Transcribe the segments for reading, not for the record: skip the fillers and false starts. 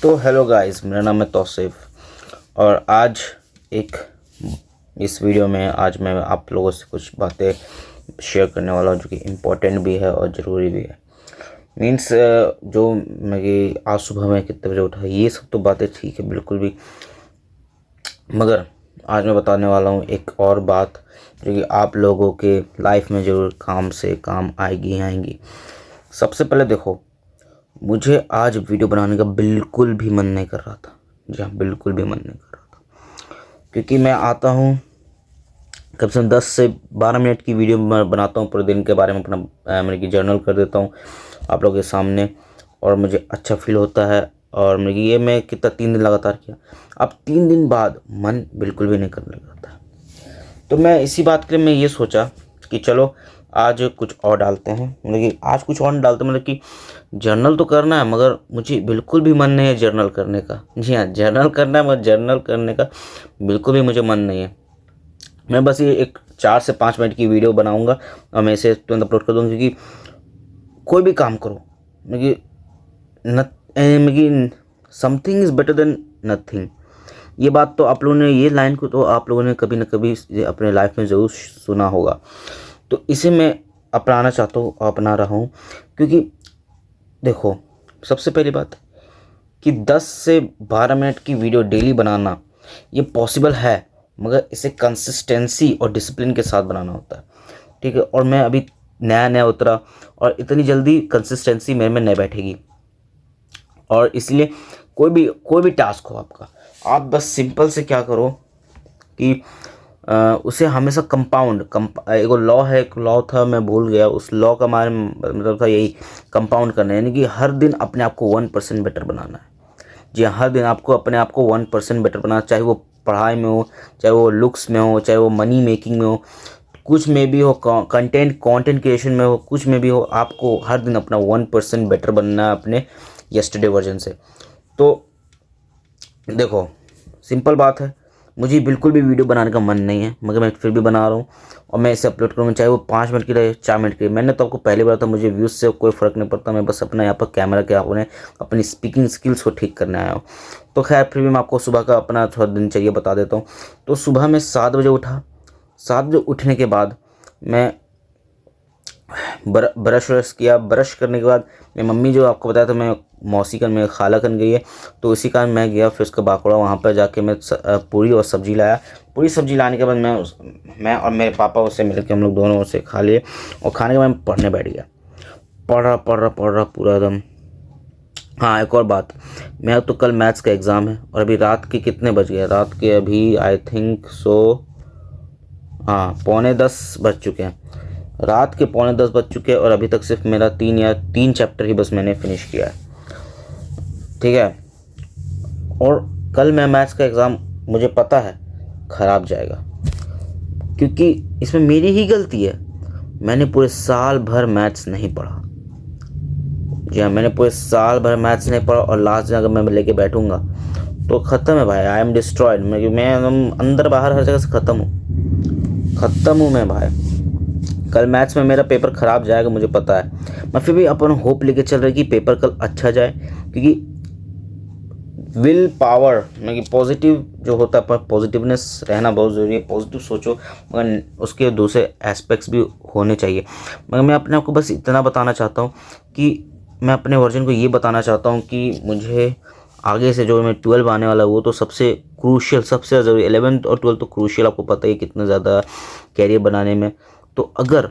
तो hello guys, मेरा नाम है तौसीफ़ और आज एक इस वीडियो में आज मैं आप लोगों से कुछ बातें शेयर करने वाला हूँ जो कि इम्पोर्टेंट भी है और ज़रूरी भी है। मीन्स जो मैं आज सुबह में कितने बजे उठा ये सब तो बातें ठीक है बिल्कुल भी, मगर आज मैं बताने वाला हूँ एक और बात जो कि आप लोगों के लाइफ में ज़रूर काम से काम आएगी। सबसे पहले देखो, मुझे आज वीडियो बनाने का बिल्कुल भी मन नहीं कर रहा था। जी हाँ, बिल्कुल भी मन नहीं कर रहा था, क्योंकि मैं आता हूँ कम से कम 10 से 12 मिनट की वीडियो मैं बनाता हूँ पूरे दिन के बारे में, अपना मैंने कि जर्नल कर देता हूँ आप लोगों के सामने और मुझे अच्छा फील होता है। और मेरे ये मैं कितना 3 दिन लगातार किया, अब 3 दिन बाद मन बिल्कुल भी नहीं करने लगा था। तो मैं इसी बात के लिए मैं ये सोचा कि चलो आज कुछ और डालते हैं, मतलब कि आज कुछ और डालते हैं, मतलब कि जर्नल तो करना है मगर मुझे बिल्कुल भी मन नहीं है जर्नल करने का। जी हाँ, जर्नल करना है मगर जर्नल करने का बिल्कुल भी मुझे मन नहीं है। मैं बस ये एक 4 से 5 मिनट की वीडियो बनाऊंगा और मैं इसे तुरंत अपलोड कर दूँगा, क्योंकि कोई भी काम करो मतलब something is better than nothing. ये बात तो आप लोगों ने, ये लाइन को तो आप लोगों ने कभी ना कभी अपने लाइफ में ज़रूर सुना होगा। तो इसे मैं अपनाना चाहता हूँ और अपना रहा हूँ, क्योंकि देखो सबसे पहली बात कि 10 से 12 मिनट की वीडियो डेली बनाना ये पॉसिबल है, मगर इसे कंसिस्टेंसी और डिसिप्लिन के साथ बनाना होता है। ठीक है, और मैं अभी नया नया उतरा और इतनी जल्दी कंसिस्टेंसी मेरे में नहीं बैठेगी। और इसलिए कोई भी टास्क हो आपका, आप बस सिंपल से क्या करो कि उसे हमेशा एक लॉ है, एक लॉ था मैं भूल गया उस लॉ का हमारे मतलब था यही, कंपाउंड करना, यानी कि हर दिन अपने आप को 1% बेटर बनाना है। जी हाँ, हर दिन आपको अपने आप को 1% बेटर बनाना, चाहे वो पढ़ाई में हो, चाहे वो लुक्स में हो, चाहे वो मनी मेकिंग में हो, कुछ में भी हो, कंटेंट क्रिएशन में हो, कुछ में भी हो, आपको हर दिन अपना 1% बेटर बनना है अपने यस्टरडे वर्जन से। तो देखो सिंपल बात है, मुझे बिल्कुल भी वीडियो बनाने का मन नहीं है मगर मैं फिर भी बना रहा हूँ और मैं इसे अपलोड करूँगा, चाहे वो 5 मिनट की रहे, 4 मिनट की। मैंने तो आपको पहले बताया था मुझे व्यूज़ से कोई फ़र्क नहीं पड़ता, मैं बस अपना यहाँ पर कैमरा के आपने अपनी स्पीकिंग स्किल्स को ठीक करने आया हूँ। तो खैर फिर भी मैं आपको सुबह का अपना थोड़ा दिनचर्या बता देता हूँ। तो सुबह में 7 बजे उठा। 7 बजे उठने के बाद मैं ब्रश व्रश किया। ब्रश करने के बाद मेरी मम्मी, जो आपको बताया था मैं मौसी का, मेरे खाला कन गई है, तो इसी कारण मैं गया फिर उसका बाकड़ा, वहाँ पर जाके मैं पूरी और सब्ज़ी लाया। पूरी सब्ज़ी लाने के बाद मैं और मेरे पापा उससे मिल के हम लोग दोनों उसे खा लिए और खाने के बाद मैं पढ़ने बैठ गया। पढ़ रहा पूरा एकदम। हाँ, एक और बात, मेरा तो कल मैथ्स का एग्ज़ाम है और अभी रात के कितने बज गए, रात के अभी आई थिंक सो हाँ 9:45 बज चुके हैं। रात के 9:45 बज चुके हैं और अभी तक सिर्फ मेरा 3 चैप्टर ही बस मैंने फिनिश किया है। ठीक है, और कल मैं मैथ्स का एग्ज़ाम मुझे पता है ख़राब जाएगा, क्योंकि इसमें मेरी ही गलती है। मैंने पूरे साल भर मैथ्स नहीं पढ़ा। जी हाँ, मैंने पूरे साल भर मैथ्स नहीं पढ़ा और लास्ट में अगर मैं लेके बैठूंगा तो ख़त्म है भाई, आई एम डिस्ट्रॉयड। मैं अंदर बाहर हर जगह से ख़त्म हूँ मैं भाई। कल मैथ्स में मेरा पेपर ख़राब जाएगा मुझे पता है, मैं फिर भी अपन होप लेके चल रही कि पेपर कल अच्छा जाए, क्योंकि विल पावर में पॉजिटिव जो होता है, पॉजिटिवनेस रहना बहुत ज़रूरी है। पॉजिटिव सोचो, मगर उसके दूसरे एस्पेक्ट्स भी होने चाहिए। मगर मैं अपने आप को बस इतना बताना चाहता हूँ कि मैं अपने वर्जन को ये बताना चाहता हूँ कि मुझे आगे से जो मैं 12 आने वाला है वो तो सबसे क्रूशियल, सबसे ज़रूरी। 11th और 12th तो क्रूशियल, आपको पता ही कितना ज़्यादा कैरियर बनाने में। तो अगर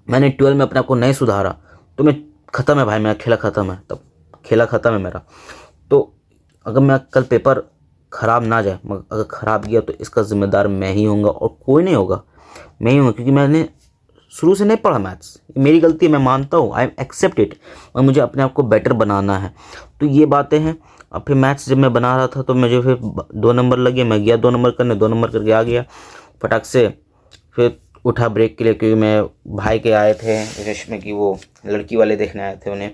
मैंने 12 में अपने आप को नहीं सुधारा तो मैं ख़त्म है भाई, मेरा खेला ख़त्म है, तब खेला ख़त्म है मेरा। तो अगर मैं कल पेपर ख़राब ना जाए, मगर अगर ख़राब गया तो इसका ज़िम्मेदार मैं ही होऊंगा और कोई नहीं होगा, मैं ही होऊंगा, क्योंकि मैंने शुरू से नहीं पढ़ा मैथ्स। मेरी गलती है, मैं मानता हूँ, आई एम एक्सेप्ट इट, और मुझे अपने आप को बेटर बनाना है। तो ये बातें हैं। अब फिर मैथ्स जब मैं बना रहा था तो मुझे फिर 2 नंबर लगे, मैं गया 2 नंबर करने, 2 नंबर करके आ गया फटाक से। फिर उठा ब्रेक के लिए, क्योंकि मैं भाई के आए थे जिसमें कि वो लड़की वाले देखने आए थे उन्हें,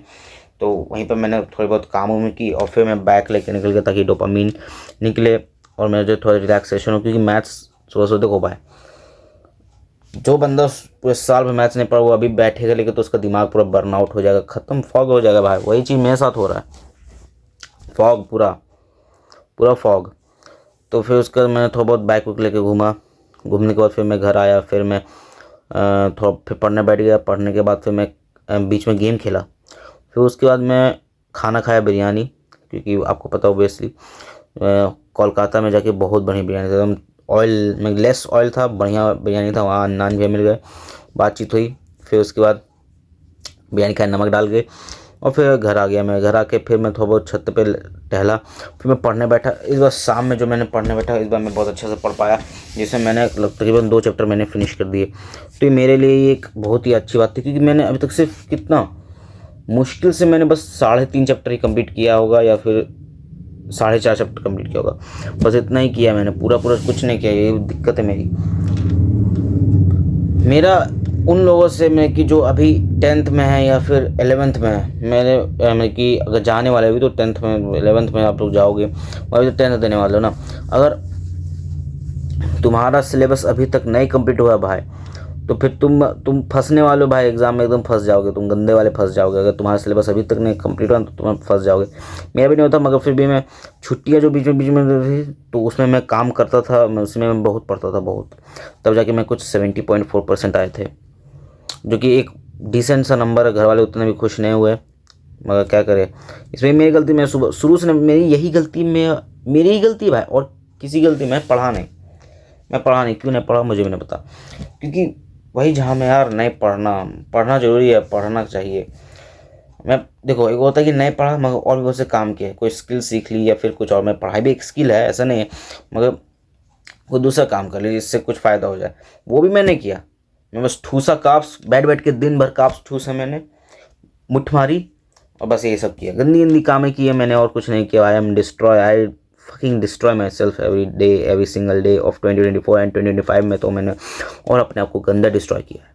तो वहीं पर मैंने थोड़ी बहुत कामों में की और फिर मैं बैक लेके निकल गया ताकि डोपामीन निकले और मुझे थोड़ा रिलैक्सेशन हो। क्योंकि मैथ्स सुबह सुबह देखो भाई, जो बंदा पूरे साल में मैथ्स नहीं पढ़ा वो अभी बैठेगा लेके तो उसका दिमाग पूरा बर्नआउट हो जाएगा, ख़त्म, फॉग हो जाएगा भाई। वही चीज़ मेरे साथ हो रहा है। फॉग, पूरा पूरा फॉग। तो फिर उसके बाद मैंने थोड़ा बहुत बाइक वाइक लेके घूमा। घूमने के बाद फिर मैं घर आया, फिर मैं थोड़ा फिर पढ़ने बैठ गया। पढ़ने के बाद फिर मैं बीच में गेम खेला। फिर उसके बाद मैं खाना खाया, बिरयानी, क्योंकि आपको पता ओबियसली कोलकाता में जाके बहुत बढ़िया बिरयानी था, एकदम ऑयल में लेस ऑयल था, बढ़िया बिरयानी था। वहाँ नान भी मिल गए, बातचीत हुई। फिर उसके बाद बिरयानी खाया, नमक डाल के, और फिर घर आ गया। मैं घर आके फिर मैं थोड़ा बहुत छत पे टहला, फिर मैं पढ़ने बैठा। इस बार शाम में जो मैंने पढ़ने बैठा, इस बार मैं बहुत अच्छे से पढ़ पाया, जिसमें मैंने तकरीबन 2 चैप्टर मैंने फिनिश कर दिए। तो ये मेरे लिए एक बहुत ही अच्छी बात थी, क्योंकि मैंने अभी तक सिर्फ कितना मुश्किल से मैंने बस 3.5 चैप्टर ही कंप्लीट किया होगा, या फिर 4.5 चैप्टर कंप्लीट किया होगा, बस इतना ही किया मैंने। पूरा कुछ नहीं किया। ये दिक्कत है मेरा उन लोगों से मैं कि जो अभी 10th में है या फिर 11th में है। मैं कि अगर जाने वाले अभी तो 10th में 11th में आप लोग जाओगे, अभी तो 10th देने वाले हो ना। अगर तुम्हारा सिलेबस अभी तक नहीं कंप्लीट हुआ भाई, तो फिर तुम फंसने वाले हो भाई। एग्जाम में एकदम फंस जाओगे, तुम गंदे वाले फंस जाओगे। अगर तुम्हारा सिलेबस अभी तक नहीं कंप्लीट हुआ तो तुम फंस जाओगे। मेरा भी नहीं होता, मगर फिर भी मैं छुट्टियां जो बीच में थी, तो उसमें मैं काम करता था, मैं उसमें मैं बहुत पढ़ता था, बहुत। तब जाके मैं कुछ 70.4% आए थे, जो कि एक डिसेंट सा नंबर है। घर वाले उतने भी खुश नहीं हुए, मगर क्या करें। इसमें मेरी गलती, मैं शुरू से मेरी यही गलती, मेरी ही गलती भाई, और किसी गलती। मैं पढ़ा नहीं। क्यों नहीं पढ़ा मुझे भी नहीं पता, क्योंकि वही जहाँ में यार नहीं पढ़ना ज़रूरी है, पढ़ना चाहिए। मैं देखो, एक होता है कि नहीं पढ़ा मगर और भी बहुत से काम किए, कोई स्किल सीख ली या फिर कुछ और। मैं पढ़ाई भी एक स्किल है, ऐसा नहीं है, मगर कोई दूसरा काम कर ली जिससे कुछ फ़ायदा हो जाए, वो भी मैंने किया। मैं बस ठूसा काप्स, बैठ के दिन भर काप्स ठूसा मैंने, मुट्ठ मारी, और बस यही सब किया। गंदी गंदी कामें किए मैंने, और कुछ नहीं किया। I fucking destroy my self every day, every single day of 2024 and 2025 में। तो मैंने और अपने आप को गंदा डिस्ट्रॉय किया है।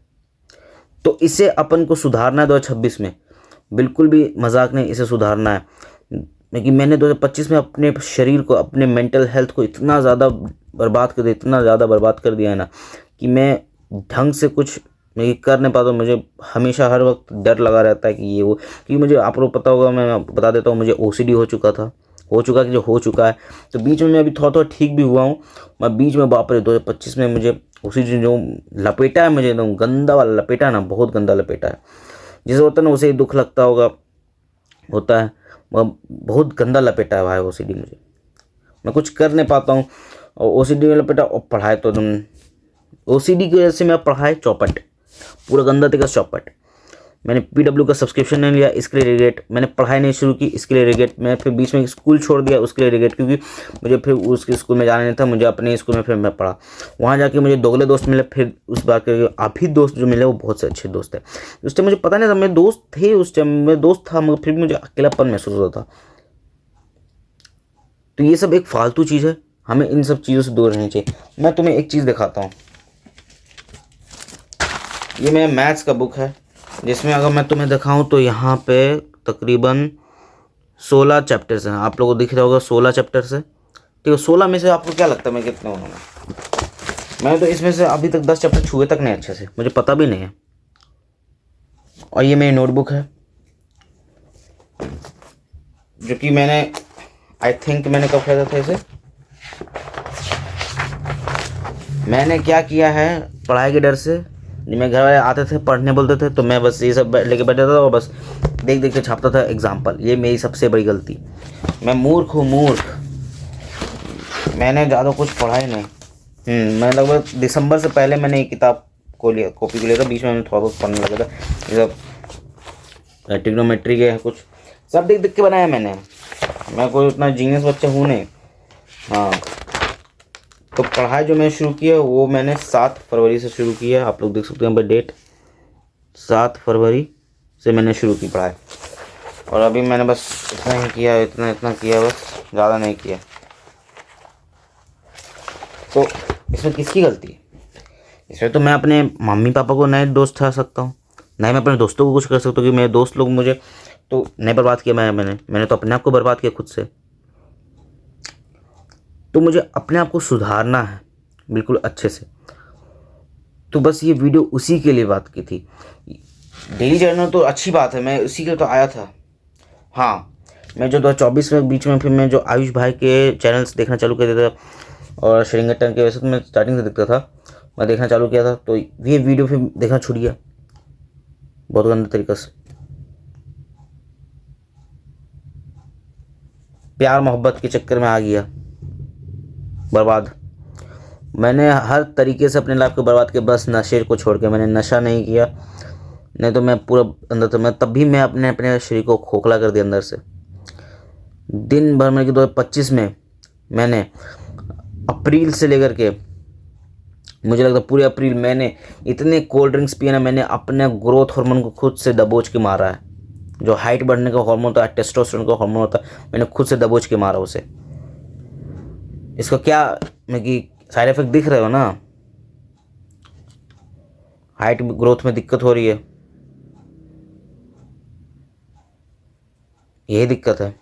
तो इसे अपन को सुधारना है 2026 में, बिल्कुल भी मजाक नहीं, इसे सुधारना है। लेकिन मैंने 2025 में अपने शरीर को, अपने मेंटल हेल्थ को इतना ज़्यादा बर्बाद कर दिया है ना, कि मैं ढंग से कुछ मैं कर नहीं पाता। मुझे हमेशा हर वक्त डर लगा रहता है कि ये वो, क्योंकि मुझे, आप लोग पता होगा, मैं बता देता हूँ, मुझे ओसीडी हो चुका है। तो बीच में मैं अभी थोड़ा ठीक भी हुआ हूँ। मैं बीच में बाप रे 2025 में मुझे ओसीडी जो लपेटा है, मुझे एकदम गंदा वाला लपेटा है ना, बहुत गंदा लपेटा है। जिसे होता है ना उसे ही दुख लगता होता है, वह बहुत गंदा लपेटा है भाई ओसीडी मुझे। मैं कुछ कर नहीं पाता हूँ, और ओसीडी में लपेटा, और पढ़ाई तो एकदम ओसीडी की वजह से मैं पढ़ाई चौपट, पूरा गंदा तरीका से चौपट। मैंने पीडब्ल्यू का सब्सक्रिप्शन नहीं लिया, इसके लिए रिग्रेट। मैंने पढ़ाई नहीं शुरू की, इसके लिए रिग्रेट। मैं फिर बीच में स्कूल छोड़ दिया, उसके लिए रिग्रेट, क्योंकि मुझे फिर उसके स्कूल में जाना नहीं था। मुझे अपने स्कूल में फिर मैं पढ़ा, वहाँ जाके मुझे दोगले दोस्त मिले। फिर उस बार के अभी दोस्त जो मिले वो बहुत से अच्छे दोस्त है। उस टाइम मुझे पता नहीं था मेरे दोस्त थे, उस टाइम मेरे दोस्त था, मगर फिर भी मुझे अकेलापन महसूस होता था। तो ये सब एक फालतू चीज़ है, हमें इन सब चीज़ों से दूर रहनी चाहिए। मैं तुम्हें एक चीज़ दिखाता हूँ, ये मेरा मैथ्स का बुक है, जिसमें अगर मैं तुम्हें दिखाऊं तो यहाँ पे तकरीबन 16 चैप्टर्स हैं। आप लोगों को दिख रहा होगा 16 चैप्टर्स है, ठीक है। 16 में से आपको क्या लगता है मैं कितने होंगे? मैं तो इसमें से अभी तक 10 चैप्टर छुए तक नहीं अच्छे से, मुझे पता भी नहीं है। और ये मेरी नोटबुक है, जो कि मैंने आई थिंक मैंने कब खरीदा था इसे। मैंने क्या किया है, पढ़ाई के डर से, मेरे घर वाले आते थे पढ़ने बोलते थे, तो मैं बस ये सब लेके बैठा था और बस देख के छापता था एग्जाम्पल। ये मेरी सबसे बड़ी गलती। मैं मूर्ख हूँ, मूर्ख। मैंने ज़्यादा कुछ पढ़ा ही नहीं। मैं लगभग दिसंबर से पहले मैंने एक किताब को लिया, कॉपी को लिया था। बीच में मैं थोड़ा बहुत पढ़ने लगा था। ये सब ट्रिग्नोमेट्री के कुछ सब देख के बनाया मैंने। मैं कोई उतना जीनियस बच्चा हूँ नहीं। हाँ, तो पढ़ाई जो मैंने शुरू की है वो मैंने 7 फरवरी से शुरू की है। आप लोग देख सकते हैं भाई डेट, 7 फरवरी से मैंने शुरू की पढ़ाई। और अभी मैंने बस इतना ही किया, इतना किया, बस ज़्यादा नहीं किया। तो इसमें किसकी गलती है? इसमें तो मैं अपने मम्मी पापा को नए दोस्त ठहरा सकता हूँ, नहीं मैं अपने दोस्तों को कुछ कर सकता हूँ, कि मेरे दोस्त लोग मुझे तो नहीं बर्बाद किया। मैंने तो अपने आप को बर्बाद किया खुद से। तो मुझे अपने आप को सुधारना है बिल्कुल अच्छे से। तो बस ये वीडियो उसी के लिए बात की थी। डेली जर्नल तो अच्छी बात है, मैं उसी के लिए तो आया था। हाँ, मैं जो 2024 में बीच में फिर मैं जो आयुष भाई के चैनल्स देखना चालू कर दिया था और श्रृंगटन के, वैसे तो मैं स्टार्टिंग से देखता था, मैं देखना चालू किया था तो ये वीडियो फिर देखना छूट गया बहुत गंदे तरीके से। प्यार मोहब्बत के चक्कर में आ गया, बर्बाद। मैंने हर तरीके से अपने लाइफ को बर्बाद किया, बस नशे को छोड़ के। मैंने नशा नहीं किया, नहीं तो मैं पूरा अंदर तो मैं तब भी मैं अपने शरीर को खोखला कर दिया अंदर से। दिन भर में कि 2025 में मैंने अप्रैल से लेकर के मुझे लगता है पूरे अप्रैल मैंने इतने कोल्ड ड्रिंक्स पिए ना, मैंने अपने ग्रोथ हार्मोन को खुद से दबोच के मारा है। जो हाइट बढ़ने का हार्मोन होता है, टेस्टोस्टेरोन का हार्मोन होता है, मैंने खुद से दबोच के मारा उसे। इसका क्या मैं कि साइड इफेक्ट दिख रहे हो ना, हाइट ग्रोथ में दिक्कत हो रही है, यही दिक्कत है।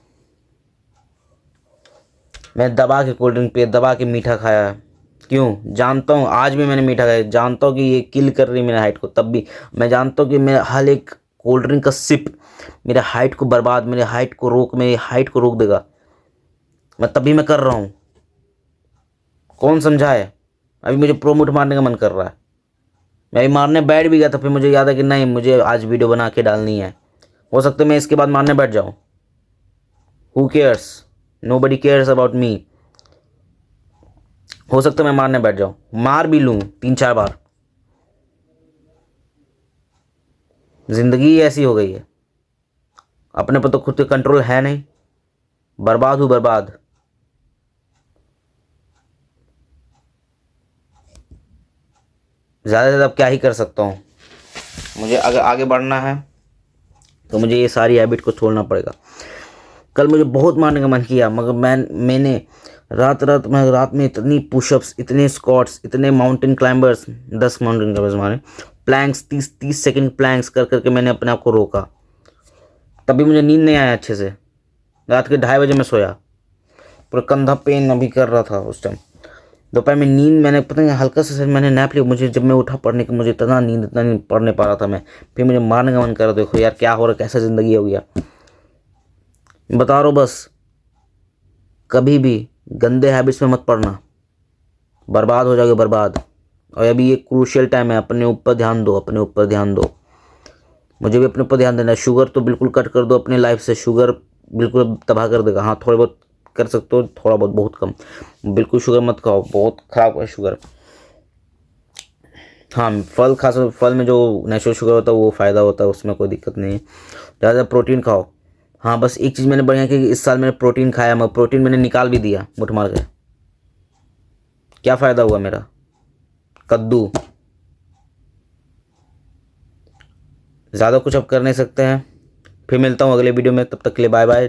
मैं दबा के कोल्ड ड्रिंक पिए, दबा के मीठा खाया है। क्यों? जानता हूँ आज भी मैंने मीठा खाया, जानता हूँ कि ये किल कर रही है मेरे हाइट को, तब भी मैं जानता हूँ कि मेरा हर एक कोल्ड ड्रिंक का सिप मेरे हाइट को बर्बाद, मेरे हाइट को रोक देगा। मैं तब भी मैं कर रहा हूँ। कौन समझाए? अभी मुझे प्रोमोट मारने का मन कर रहा है। मैं अभी मारने बैठ भी गया था, फिर मुझे याद है कि नहीं, मुझे आज वीडियो बना के डालनी है। हो सकता है मैं इसके बाद मारने बैठ जाऊँ। Who cares? Nobody cares about me. हो सकता है मैं मारने बैठ जाऊँ, मार भी लूँ 3-4 बार। जिंदगी ऐसी हो गई है, अपने पर तो खुद का कंट्रोल है नहीं। बर्बाद हूँ, बर्बाद। ज़्यादा से ज़्यादा अब क्या ही कर सकता हूँ। मुझे अगर आगे बढ़ना है तो मुझे ये सारी हैबिट को छोड़ना पड़ेगा। कल मुझे बहुत मारने का मन किया, मगर मैंने रात में इतनी पुशअप्स, इतने स्क्वाट्स, इतने माउंटेन क्लाइंबर्स, 10 माउंटेन क्लाइंबर्स मारे, प्लैंक्स, 30 सेकंड प्लैंक्स कर करके मैंने अपने आप को रोका। तभी मुझे नींद नहीं आया अच्छे से। रात के 2:30 बजे मैं सोया, पूरा कंधा पेन अभी कर रहा था उस टाइम। दोपहर में नींद मैंने पता नहीं हल्का सा मैंने नैप लिया। मुझे जब मैं उठा पढ़ने की, मुझे इतना नींद पढ़ नहीं पा रहा था मैं। फिर मुझे मारने का मन कर रहा। देखो यार क्या हो रहा है, कैसा ज़िंदगी हो गया, बता रहा हूँ। बस कभी भी गंदे हैबिट्स में मत पड़ना, बर्बाद हो जाओगे, बर्बाद। और अभी ये क्रूशियल टाइम है, अपने ऊपर ध्यान दो, अपने ऊपर ध्यान दो। मुझे भी अपने ऊपर ध्यान देना है। शुगर तो बिल्कुल कट कर दो अपने लाइफ से, शुगर बिल्कुल तबाह कर देगा। हाँ, थोड़े बहुत कर सकते हो, थोड़ा बहुत, बहुत कम। बिल्कुल शुगर मत खाओ, बहुत खराब है शुगर। हाँ, फल खा सकते, फल में जो नेचुरल शुगर होता है वो फ़ायदा होता है, उसमें कोई दिक्कत नहीं है। ज़्यादा प्रोटीन खाओ। हाँ, बस एक चीज़ मैंने बढ़िया कि इस साल मैंने प्रोटीन खाया, मैं प्रोटीन मैंने निकाल भी दिया मुठ मार के। क्या फ़ायदा हुआ मेरा? कद्दू। ज़्यादा कुछ अब कर नहीं सकते हैं। फिर मिलता हूँ अगले वीडियो में, तब तक के लिए बाय बाय।